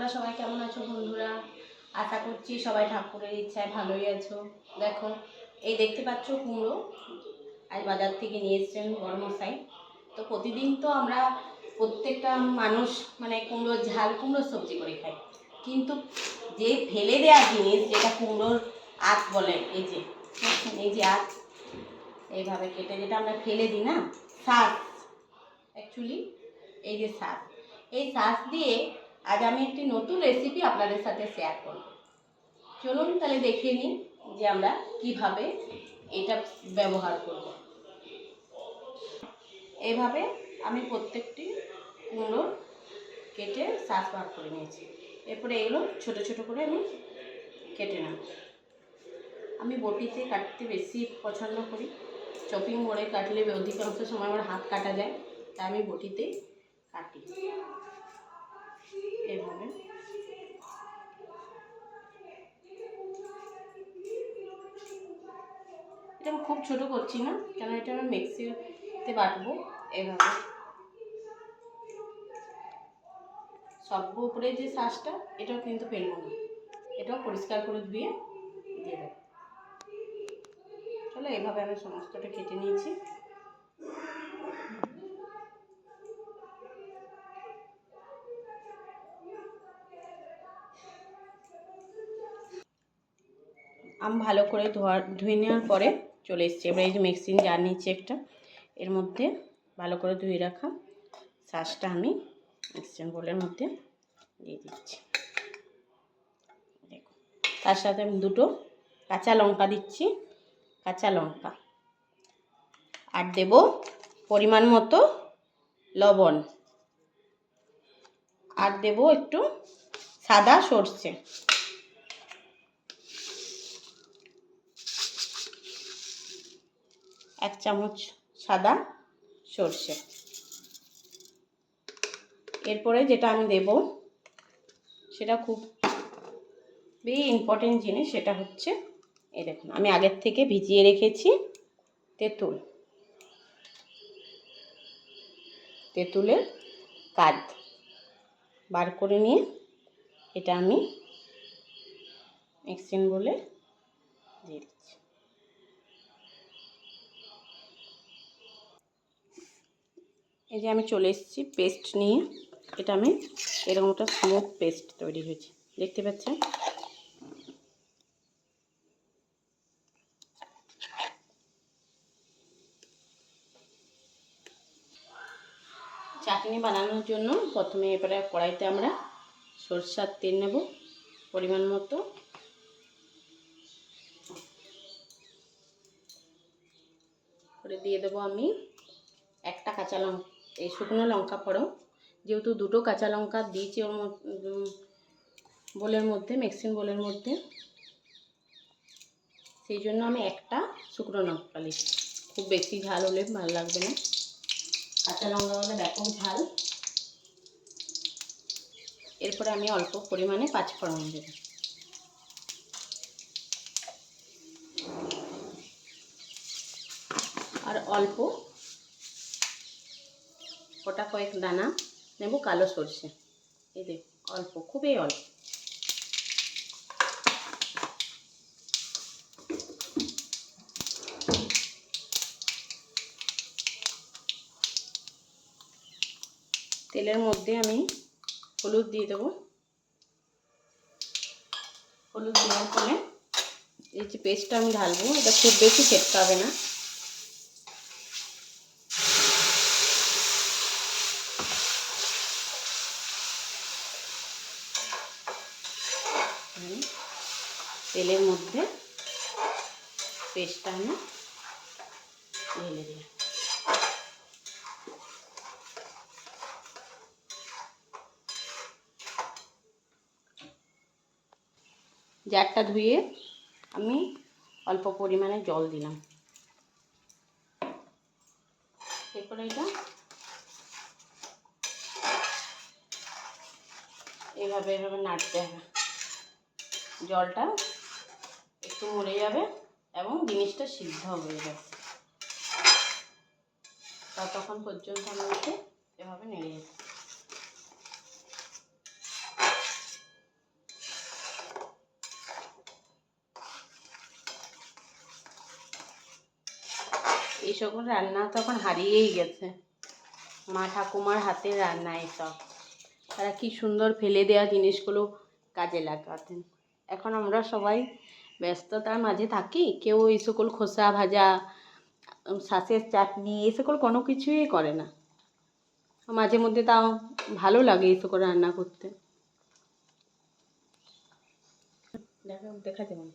তোমরা সবাই কেমন আছো বন্ধুরা? আশা করছি সবাই ঠাকুরের ইচ্ছায় ভালোই আছো। দেখো, এই দেখতে পাচ্ছ কুমড়ো আজ বাজার থেকে নিয়ে এসেছেন বড়মশাই। তো প্রতিদিন তো আমরা প্রত্যেকটা মানুষ মানে কুমড়োর ঝাল কুমড়োর সবজি করে খাই, কিন্তু যে ফেলে দেওয়া জিনিস যেটা কুমড়োর আঁশ বলে, এই যে আঁশ এইভাবে কেটে যেটা আমরা ফেলে দিই না, শাক অ্যাকচুয়ালি এই যে শাক, এই শাক দিয়ে আজ আমি একটি নতুন রেসিপি আপনাদের সাথে শেয়ার করব। চলুন তাহলে দেখে নিই যে আমরা কিভাবে এটা ব্যবহার করব। এইভাবে আমি প্রত্যেকটি কুমড়ো কেটে শাক ভাগ করে নিয়েছি। এরপরে এগুলো ছোট ছোট করে আমি কেটে নেব। আমি বটিতে কাটতে বেশি পছন্দ করি, চপিং বোর্ডে কাটলে অধিকাংশ সময় আমার হাত কাটা যায়, তাই আমি বটিতে কাটি। এভাবে এটা আমি খুব ছোট করছি না, কেন এটা আমি মিক্সিতে বাটবো। এভাবে সব উপরে যে শাঁসটা, এটাও কিন্তু ফেলবো না, এটাও পরিষ্কার করে ধুয়ে দিয়ে দেবো। চলো, এভাবে আমি সমস্তটা কেটে নিয়েছি। আমি ভালো করে ধুয়ে নেওয়ার পরে চলে এসেছি। এবার এই যে মিক্সিং জার নিচ্ছি একটা, এর মধ্যে ভালো করে ধুয়ে রাখা শাঁসটা আমি মিক্সিং বোলের মধ্যে দিয়ে দিচ্ছি। দেখো, তার সাথে আমি দুটো কাঁচা লঙ্কা দিচ্ছি, কাঁচা লঙ্কা, আর দেব পরিমাণ মতো লবণ, আর দেব একটু সাদা সর্ষে, এক চামচ সাদা সর্ষে। এরপরে যেটা আমি দেব সেটা খুব ইম্পর্টেন্ট জিনিস, সেটা হচ্ছে এই দেখুন, আমি আগের থেকে ভিজিয়ে রেখেছি তেঁতুলের কাঠ বার করে নিয়ে এটা আমি মিক্সিং বলে দিয়ে দিচ্ছি। এই যে আমি চলে এসেছি পেস্ট নিয়ে, এটা আমি এরকম একটা স্মুথ পেস্ট তৈরি হয়েছে, দেখতে পাচ্ছেন। চাটনি বানানোর জন্য প্রথমে এবারে কড়াইতে আমরা সরষের তেল নেব পরিমাণ মতো, করে দিয়ে দেবো আমি একটা কাঁচা লঙ্কা, এই শুকনো লঙ্কা ফোড়ন, যেহেতু দুটো কাঁচা লঙ্কা দিয়েছি ওর বোলের মধ্যে, মিক্সিং বোলের মধ্যে, সেই জন্য আমি একটা শুকনো লঙ্কা নিচ্ছি। খুব বেশি ঝাল হলে ভালো লাগবে না, কাঁচা লঙ্কা হলে ব্যাপক ঝাল। এরপরে আমি অল্প পরিমাণে পাঁচফোড়ন দেব, আর অল্প গোটা কয়েক দানা নেব কালো সরষে, এই দেখ অল্প, খুবই অল্প। তেলের মধ্যে আমি হলুদ দিয়ে দেবো। হলুদ দেওয়ার পরে এই যে পেস্টটা আমি ঢালবো, এটা খুব বেশি খেতে হবে না, তেলের মধ্যে পেস্টটা আমি ঢেলে দিই। জারটা ধুয়ে আমি অল্প পরিমাণে জল দিলাম। এরপরে এটা এভাবে নাড়তে হবে, জলটা একটু মরে যাবে এবং জিনিসটা সিদ্ধ হয়ে যাবে, ততক্ষণ পর্যন্ত আমাকে এভাবে নেড়ে যেতে। এইসব রান্না তখন হারিয়েই গেছে, মা ঠাকুমার হাতের রান্না এসব। তারা কি সুন্দর ফেলে দেওয়া জিনিসগুলো কাজে লাগাতেন। এখন আমরা সবাই ব্যস্ততার মাঝে থাকি, কেউ এই সকল খোসা ভাজা, শাঁসের চাটনি এই সকল কোনো কিছুই করে না। মাঝে মধ্যে তাও ভালো লাগে এই সকল রান্না করতে। দেখা যাবে না,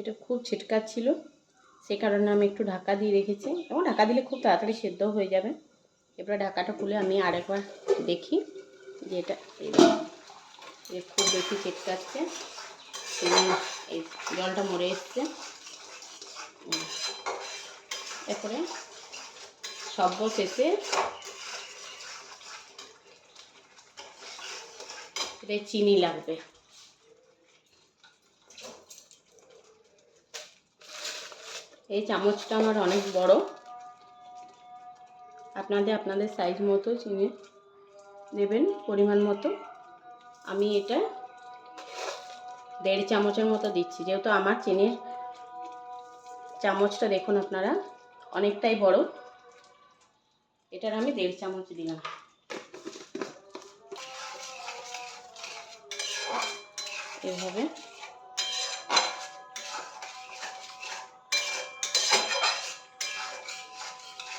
এটা খুব ছিটকাচ্ছিল, সে কারণে আমি একটু ঢাকা দিয়ে রেখেছি, এবং ঢাকা দিলে খুব তাড়াতাড়ি সেদ্ধ হয়ে যাবে। এবার ঢাকাটা খুলে আমি আরেকবার দেখি যে এটা খুব বেশি ছিটকাচ্ছে, এই জলটা মরে এসছে। এরপরে সর্বশেষে এটা চিনি লাগবে। এই চামচটা আমার অনেক বড়, আপনাদের সাইজ মতো চিনি দেবেন পরিমাণ মতো। আমি এটা 1.5 চামচের মতো দিচ্ছি, যেহেতু আমার চিনির চামচটা দেখুন আপনারা অনেকটাই বড়, এটার আমি 1.5 চামচ দিলাম। এভাবে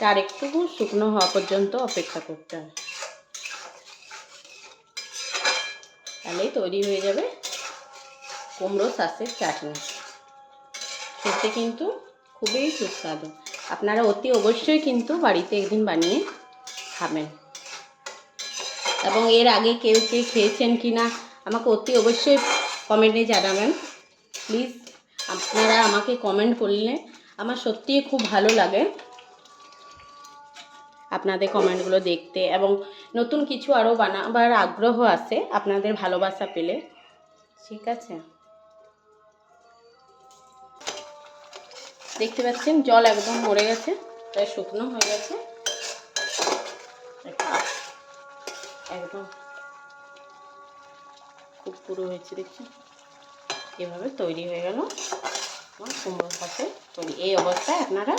তার একটু শুকনো হওয়া পর্যন্ত অপেক্ষা করতে হবে, তাহলেই তৈরি হয়ে যাবে কুমড়ো শাঁসের চাটনি। খেতে কিন্তু খুবই সুস্বাদু। আপনারা অতি অবশ্যই কিন্তু বাড়িতে একদিন বানিয়ে খাবেন, এবং এর আগে কেউ খেয়েছেন কি না আমাকে অতি অবশ্যই কমেন্টে জানাবেন। প্লিজ আপনারা আমাকে কমেন্ট করলে আমার সত্যিই খুব ভালো লাগে আপনাদের কমেন্টগুলো দেখতে, এবং নতুন কিছু আরও বানাবার আগ্রহ আছে আপনাদের ভালোবাসা পেলে। ঠিক আছে, দেখতে পাচ্ছেন জল একদম মরে গেছে, প্রায় শুকনো হয়ে গেছে, একদম খুব পুরো হয়েছে। দেখছেন, এভাবে তৈরি হয়ে গেল আমার কুমড়ো শাঁসের তৈরি। এই অবস্থায় আপনারা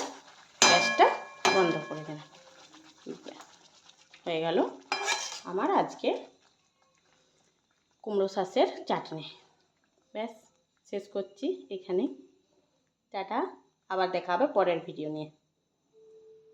গ্যাসটা বন্ধ করে দেবেন। হয়ে গেল আমার আজকে কুমড়ো শাঁসের চাটনি। ব্যাস শেষ করছি এখানে। টাটা, আবার দেখা হবে পরের ভিডিও নিয়ে।